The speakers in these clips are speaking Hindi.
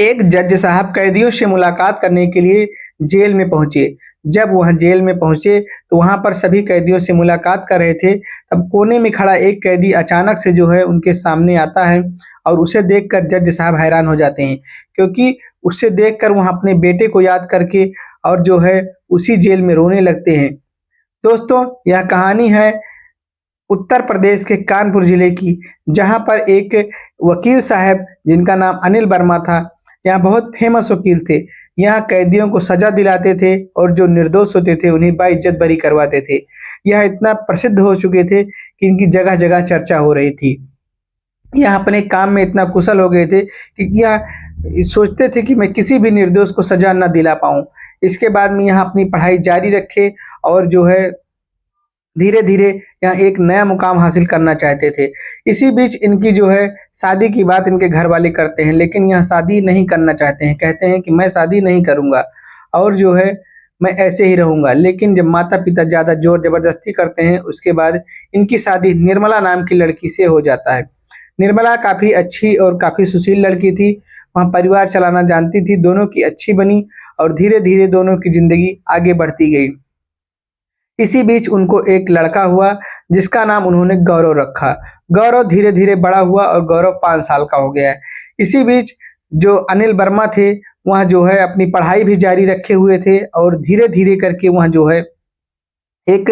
एक जज साहब कैदियों से मुलाकात करने के लिए जेल में पहुंचे। जब वह जेल में पहुंचे तो वहां पर सभी कैदियों से मुलाकात कर रहे थे। तब कोने में खड़ा एक कैदी अचानक से जो है उनके सामने आता है और उसे देखकर जज साहब हैरान हो जाते हैं, क्योंकि उसे देखकर वह अपने बेटे को याद करके और जो है उसी जेल में रोने लगते हैं। दोस्तों, यह कहानी है उत्तर प्रदेश के कानपुर जिले की, जहां पर एक वकील साहब जिनका नाम अनिल वर्मा था, यहाँ बहुत फेमस वकील थे। यहाँ कैदियों को सजा दिलाते थे और जो निर्दोष होते थे उन्हें बाइज्जत बरी करवाते थे। यह इतना प्रसिद्ध हो चुके थे कि इनकी जगह जगह चर्चा हो रही थी। यह अपने काम में इतना कुशल हो गए थे कि यह सोचते थे कि मैं किसी भी निर्दोष को सजा न दिला पाऊं। इसके बाद में यहाँ अपनी पढ़ाई जारी रखे और जो है धीरे धीरे यहाँ एक नया मुकाम हासिल करना चाहते थे। इसी बीच इनकी जो है शादी की बात इनके घर वाले करते हैं, लेकिन यह शादी नहीं करना चाहते हैं। कहते हैं कि मैं शादी नहीं करूंगा और जो है मैं ऐसे ही रहूंगा। लेकिन जब माता पिता ज्यादा जोर जबरदस्ती करते हैं, उसके बाद इनकी शादी निर्मला नाम की लड़की से हो जाता है। निर्मला काफी अच्छी और काफी सुशील लड़की थी। वह परिवार चलाना जानती थी। दोनों की अच्छी बनी और धीरे धीरे दोनों की जिंदगी आगे बढ़ती गई। इसी बीच उनको एक लड़का हुआ जिसका नाम उन्होंने गौरव रखा। गौरव धीरे धीरे बड़ा हुआ और गौरव 5 साल का हो गया है। इसी बीच जो अनिल वर्मा थे, वह जो है अपनी पढ़ाई भी जारी रखे हुए थे और धीरे धीरे करके वह जो है एक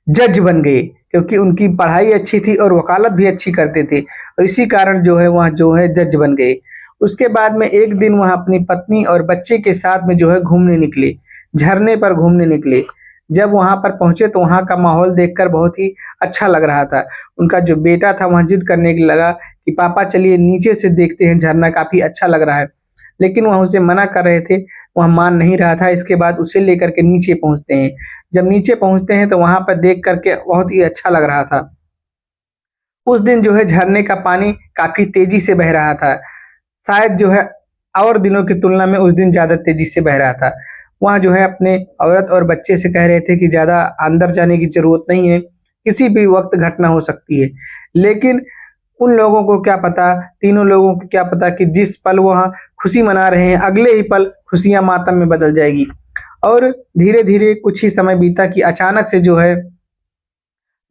जज बन गए, क्योंकि उनकी पढ़ाई अच्छी थी और वकालत भी अच्छी करते थे और इसी कारण जो है वह जो है जज बन गए। उसके बाद में एक दिन वह अपनी पत्नी और बच्चे के साथ में जो है घूमने निकले, झरने पर घूमने निकले। जब वहां पर पहुंचे तो वहां का माहौल देखकर बहुत ही अच्छा लग रहा था। उनका जो बेटा था वह जिद करने लगा कि पापा चलिए नीचे से देखते हैं, झरना काफी अच्छा लग रहा है। लेकिन वह उसे मना कर रहे थे, वह मान नहीं रहा था। इसके बाद उसे लेकर के नीचे पहुंचते हैं। जब नीचे पहुंचते हैं तो वहां पर देख करके बहुत ही अच्छा लग रहा था। उस दिन जो है झरने का पानी काफी तेजी से बह रहा था। शायद जो है और दिनों की तुलना में उस दिन ज्यादा तेजी से बह रहा था। वहाँ जो है अपने औरत और बच्चे से कह रहे थे कि ज्यादा अंदर जाने की जरूरत नहीं है, किसी भी वक्त घटना हो सकती है। लेकिन उन लोगों को क्या पता, तीनों लोगों को क्या पता कि जिस पल वहाँ खुशी मना रहे हैं, अगले ही पल खुशियां मातम में बदल जाएगी। और धीरे धीरे कुछ ही समय बीता कि अचानक से जो है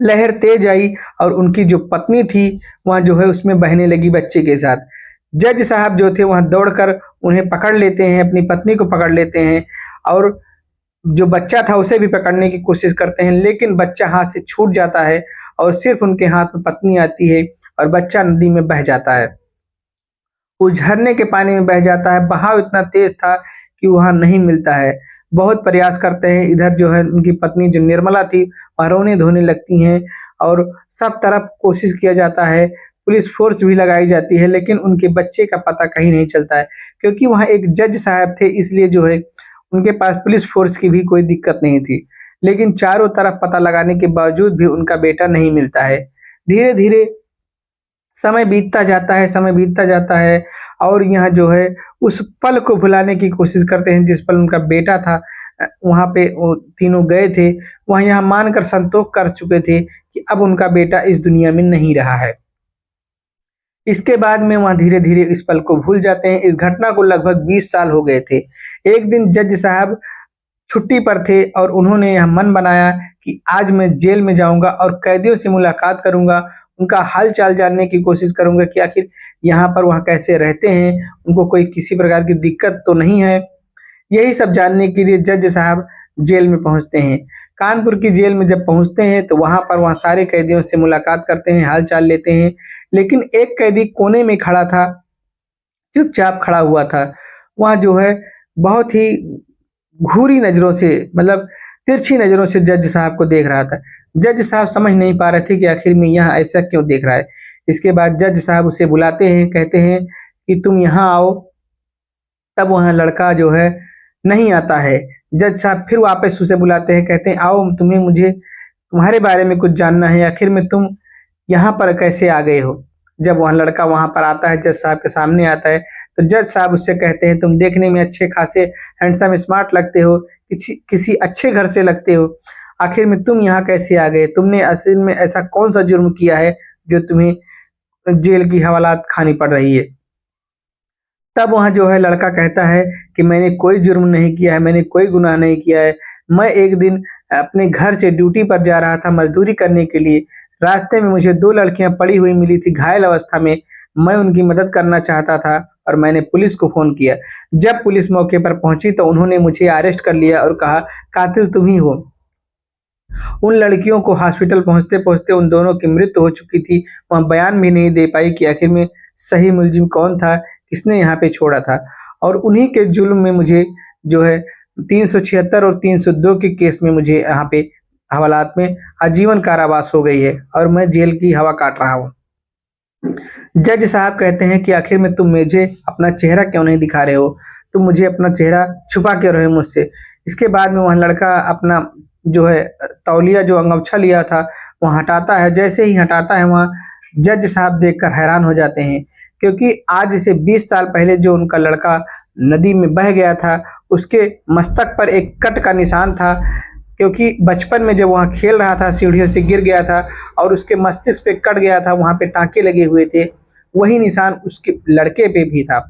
लहर तेज आई और उनकी जो पत्नी थी वह जो है उसमें बहने लगी बच्चे के साथ। जज साहब जो थे वहां दौड़कर उन्हें पकड़ लेते हैं, अपनी पत्नी को पकड़ लेते हैं और जो बच्चा था उसे भी पकड़ने की कोशिश करते हैं, लेकिन बच्चा हाथ से छूट जाता है और सिर्फ उनके हाथ में पत्नी आती है और बच्चा नदी में बह जाता है। वो झरने के पानी में बह जाता है। बहाव इतना तेज था कि वहां नहीं मिलता है। बहुत प्रयास करते हैं। इधर जो है उनकी पत्नी जो निर्मला थी वह रोने धोने लगती हैं और सब तरफ कोशिश किया जाता है। पुलिस फोर्स भी लगाई जाती है, लेकिन उनके बच्चे का पता कहीं नहीं चलता है, क्योंकि वहाँ एक जज साहब थे, इसलिए जो है उनके पास पुलिस फोर्स की भी कोई दिक्कत नहीं थी। लेकिन चारों तरफ पता लगाने के बावजूद भी उनका बेटा नहीं मिलता है। धीरे धीरे समय बीतता जाता है, समय बीतता जाता है और यह जो है उस पल को भुलाने की कोशिश करते हैं जिस पल उनका बेटा था। वहाँ पे वो तीनों गए थे। वह यहाँ मानकर संतोष कर चुके थे कि अब उनका बेटा इस दुनिया में नहीं रहा है। इसके बाद में वह धीरे धीरे इस पल को भूल जाते हैं। इस घटना को लगभग 20 साल हो गए थे। एक दिन जज साहब छुट्टी पर थे और उन्होंने यह मन बनाया कि आज मैं जेल में जाऊंगा और कैदियों से मुलाकात करूंगा, उनका हाल चाल जानने की कोशिश करूंगा कि आखिर यहाँ पर वह कैसे रहते हैं, उनको कोई किसी प्रकार की दिक्कत तो नहीं है। यही सब जानने के लिए जज साहब जेल में पहुंचते हैं। कानपुर की जेल में जब पहुंचते हैं तो वहां पर वह सारे कैदियों से मुलाकात करते हैं, हाल चाल लेते हैं। लेकिन एक कैदी कोने में खड़ा था, चुपचाप खड़ा हुआ था। वह जो है बहुत ही घूरी नजरों से, मतलब तिरछी नजरों से जज साहब को देख रहा था। जज साहब समझ नहीं पा रहे थे कि आखिर में यह ऐसा क्यों देख रहा है। इसके बाद जज साहब उसे बुलाते हैं, कहते हैं कि तुम यहाँ आओ। तब वह लड़का जो है नहीं आता है। जज साहब फिर वापस उसे बुलाते हैं, कहते हैं आओ, तुम्हें मुझे तुम्हारे बारे में कुछ जानना है, आखिर में तुम यहाँ पर कैसे आ गए हो। जब वह लड़का वहां पर आता है, जज साहब के सामने आता है, तो जज साहब उससे कहते हैं तुम देखने में अच्छे खासे हैंडसम स्मार्ट लगते हो, किसी अच्छे घर से लगते हो, आखिर में तुम यहाँ कैसे आ गए, तुमने असल में ऐसा कौन सा जुर्म किया है जो तुम्हें जेल की हवालात खानी पड़ रही है। तब वहाँ जो है लड़का कहता है कि मैंने कोई जुर्म नहीं किया है, मैंने कोई गुनाह नहीं किया है। मैं एक दिन अपने घर से ड्यूटी पर जा रहा था मज़दूरी करने के लिए। रास्ते में मुझे 2 लड़कियाँ पड़ी हुई मिली थी घायल अवस्था में। मैं उनकी मदद करना चाहता था और मैंने पुलिस को फ़ोन किया। जब पुलिस मौके पर पहुँची तो उन्होंने मुझे अरेस्ट कर लिया और कहा, "कातिल तुम ही हो।" उन लड़कियों को हॉस्पिटल पहुँचते-पहुँचते उन दोनों की मृत्यु हो चुकी थी। वह बयान भी नहीं दे पाई कि आखिर में सही मुलज़िम कौन था, किसने यहाँ पे छोड़ा था। और उन्हीं के जुल्म में मुझे जो है 376 और 302 के केस में मुझे यहाँ पे हवालात में आजीवन कारावास हो गई है और मैं जेल की हवा काट रहा हूँ। जज साहब कहते हैं कि आखिर में तुम मुझे अपना चेहरा क्यों नहीं दिखा रहे हो? तुम मुझे अपना चेहरा छुपा क्यों रहे हो मुझसे? इसके बाद में वह लड़का अपना जो है तौलिया जो अंगोछा लिया था, वह हटाता है। जैसे ही हटाता है वहाँ जज साहब देखकर हैरान हो जाते हैं क्योंकि आज से 20 साल पहले जो उनका लड़का नदी में बह गया था, उसके मस्तक पर एक कट का निशान था क्योंकि बचपन में जब वहाँ खेल रहा था, सीढ़ियों से गिर गया था और उसके मस्तिष्क पे कट गया था, वहाँ पे टाँके लगे हुए थे। वही निशान उसके लड़के पे भी था।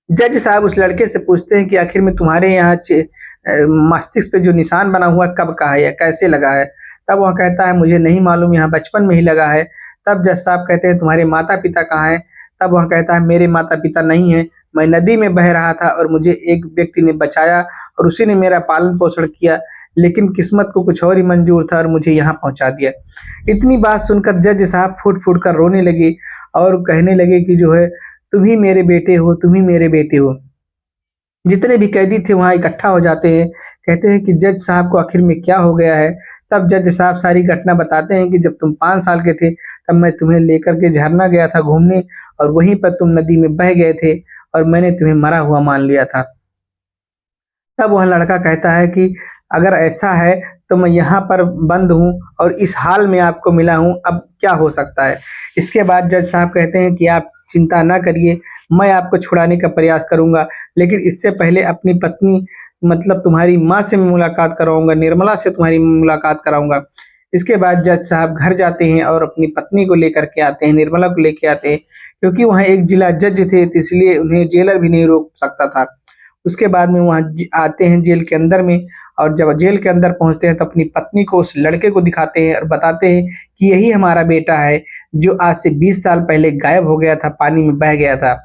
जज साहब उस लड़के से पूछते हैं कि आखिर में तुम्हारे यहाँ मस्तिष्क पे जो निशान बना हुआ कब का है या कैसे लगा है? तब वह कहता है मुझे नहीं मालूम, यहाँ बचपन में ही लगा है। तब जज साहब कहते हैं तुम्हारे माता-पिता कहाँ हैं? तब वह कहता है मेरे माता-पिता नहीं हैं, मैं नदी में बह रहा था और मुझे एक व्यक्ति ने बचाया और उसी ने मेरा पालन-पोषण किया, लेकिन किस्मत को कुछ और ही मंज़ूर था और मुझे यहाँ पहुँचा दिया। इतनी बात सुनकर जज साहब फूट-फूट कर रोने लगे और कहने लगे कि जो है तुम ही मेरे बेटे हो, तुम ही मेरे बेटे हो। जितने भी कैदी थे वहाँ इकट्ठा हो जाते हैं, कहते हैं कि जज साहब को आखिर में क्या हो गया है? तब जज साहब सारी घटना बताते हैं कि जब तुम 5 साल के थे, तब मैं तुम्हें लेकर के झरना गया था घूमने और वहीं पर तुम नदी में बह गए थे और मैंने तुम्हें मरा हुआ मान लिया था। तब वह लड़का कहता है कि अगर ऐसा है तो मैं यहाँ पर बंद हूँ और इस हाल में आपको मिला हूँ, अब क्या हो सकता है? इसके बाद जज साहब कहते हैं कि आप चिंता ना करिए, मैं आपको छुड़ाने का प्रयास करूँगा, लेकिन इससे पहले अपनी पत्नी मतलब तुम्हारी माँ से मैं मुलाकात करवाऊँगा, निर्मला से तुम्हारी मुलाकात कराऊँगा। इसके बाद जज साहब घर जाते हैं और अपनी पत्नी को लेकर के आते हैं, निर्मला को लेके आते हैं, क्योंकि वहाँ एक जिला जज थे, तो इसलिए उन्हें जेलर भी नहीं रोक सकता था। उसके बाद में वहाँ आते हैं जेल के अंदर में और जब जेल के अंदर पहुँचते हैं तो अपनी पत्नी को उस लड़के को दिखाते हैं और बताते हैं कि यही हमारा बेटा है, जो आज से 20 साल पहले गायब हो गया था, पानी में बह गया था।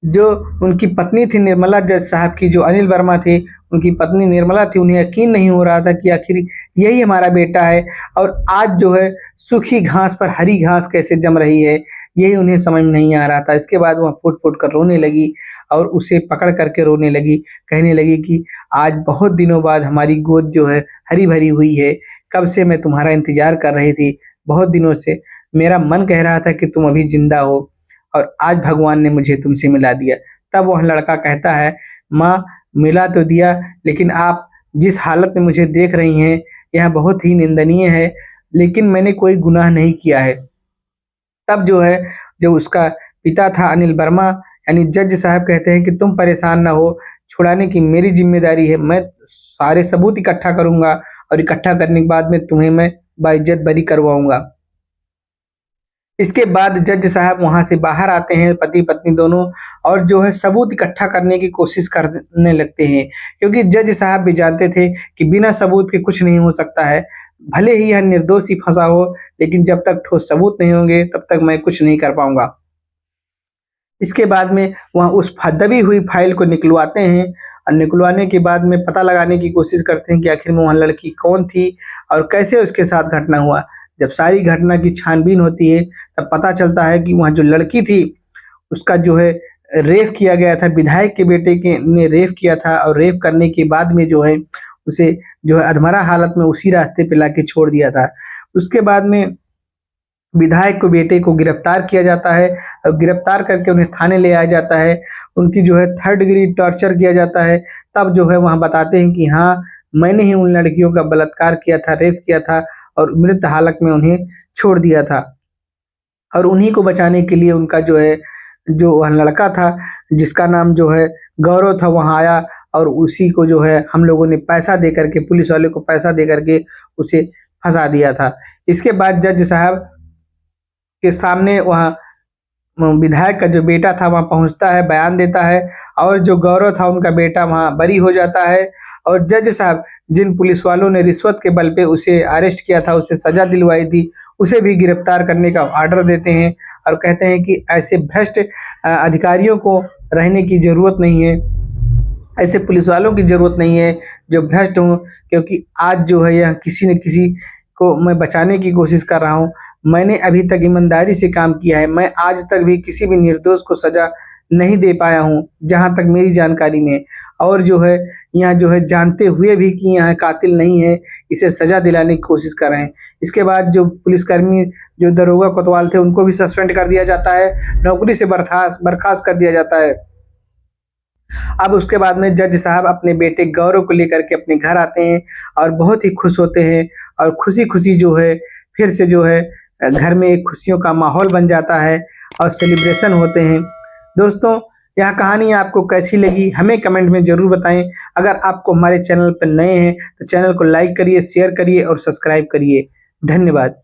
जो उनकी पत्नी थी निर्मला जज साहब की जो अनिल वर्मा थे, उनकी पत्नी निर्मला थी, उन्हें यकीन नहीं हो रहा था कि आखिर यही हमारा बेटा है और आज जो है सूखी घास पर हरी घास कैसे जम रही है, यही उन्हें समझ में नहीं आ रहा था। इसके बाद वह फूट-फूट कर रोने लगी और उसे पकड़ कर के रोने लगी, कहने लगी कि आज बहुत दिनों बाद हमारी गोद जो है हरी-भरी हुई है, कब से मैं तुम्हारा इंतज़ार कर रही थी, बहुत दिनों से मेरा मन कह रहा था कि तुम अभी ज़िंदा हो और आज भगवान ने मुझे तुमसे मिला दिया। तब वह लड़का कहता है, "माँ मिला तो दिया, लेकिन आप जिस हालत में मुझे देख रही हैं, यह बहुत ही निंदनीय है, लेकिन मैंने कोई गुनाह नहीं किया है।" तब जो है, जो उसका पिता था अनिल वर्मा यानी जज साहब कहते हैं कि तुम परेशान ना हो, छुड़ाने की मेरी ज़िम्मेदारी है, मैं सारे सबूत इकट्ठा करूँगा और इकट्ठा करने के बाद में तुम्हें मैं बाइज्जत बरी करवाऊँगा। इसके बाद जज साहब वहाँ से बाहर आते हैं, पति-पत्नी दोनों और जो है सबूत इकट्ठा करने की कोशिश करने लगते हैं, क्योंकि जज साहब भी जानते थे कि बिना सबूत के कुछ नहीं हो सकता है। भले ही यह निर्दोष ही फँसा हो, लेकिन जब तक ठोस सबूत नहीं होंगे, तब तक मैं कुछ नहीं कर पाऊँगा। इसके बाद में वह उस दबी हुई फाइल को निकलवाते हैं और निकलवाने के बाद में पता लगाने की कोशिश करते हैं कि आखिर में वह लड़की कौन थी और कैसे उसके साथ घटना हुआ। जब सारी घटना की छानबीन होती है, तब पता चलता है कि वह जो लड़की थी, उसका जो है रेप किया गया था, विधायक के बेटे के ने रेप किया था और रेप करने के बाद में जो है, उसे जो है अधमरा हालत में उसी रास्ते पे लाके छोड़ दिया था। उसके बाद में विधायक को बेटे को गिरफ्तार किया जाता है और गिरफ्तार करके उन्हें थाने ले आया जाता है। उनकी जो है 3rd डिग्री टॉर्चर किया जाता है। तब जो है वहाँ बताते हैं कि हाँ, मैंने ही उन लड़कियों का बलात्कार किया था, रेप किया था और मृत हालत में उन्हें छोड़ दिया था। और उन्हीं को बचाने के लिए उनका जो है, जो वह लड़का था जिसका नाम जो है गौरव था, वहाँ आया और उसी को जो है हम लोगों ने पैसा दे कर के, पुलिस वाले को पैसा दे कर के उसे फँसा दिया था। इसके बाद जज साहब के सामने वहाँ विधायक का जो बेटा था वहाँ पहुँचता है, बयान देता है, और जो गौरव था उनका बेटा वहाँ बरी हो जाता है। और जज साहब जिन पुलिस वालों ने रिश्वत के बल पे उसे अरेस्ट किया था, उसे सजा दिलवाई थी, उसे भी गिरफ्तार करने का ऑर्डर देते हैं और कहते हैं कि ऐसे भ्रष्ट अधिकारियों को रहने की ज़रूरत नहीं है, ऐसे पुलिस वालों की ज़रूरत नहीं है जो भ्रष्ट हों, क्योंकि आज जो है यह किसी न किसी को मैं बचाने की कोशिश कर रहा हूँ। मैंने अभी तक ईमानदारी से काम किया है, मैं आज तक भी किसी भी निर्दोष को सज़ा नहीं दे पाया हूँ, जहाँ तक मेरी जानकारी में। और जो है यहाँ जो है जानते हुए भी कि यहाँ कातिल नहीं है, इसे सज़ा दिलाने की कोशिश कर रहे हैं। इसके बाद जो पुलिसकर्मी जो दरोगा कोतवाल थे उनको भी सस्पेंड कर दिया जाता है, नौकरी से बर्खास्त कर दिया जाता है। अब उसके बाद में जज साहब अपने बेटे गौरव को लेकर के अपने घर आते हैं और बहुत ही खुश होते हैं, और खुशी-खुशी जो है फिर से जो है घर में एक खुशियों का माहौल बन जाता है और सेलिब्रेशन होते हैं। दोस्तों, यह कहानी आपको कैसी लगी हमें कमेंट में ज़रूर बताएँ। अगर आपको हमारे चैनल पर नए हैं तो चैनल को लाइक करिए, शेयर करिए और सब्सक्राइब करिए। धन्यवाद।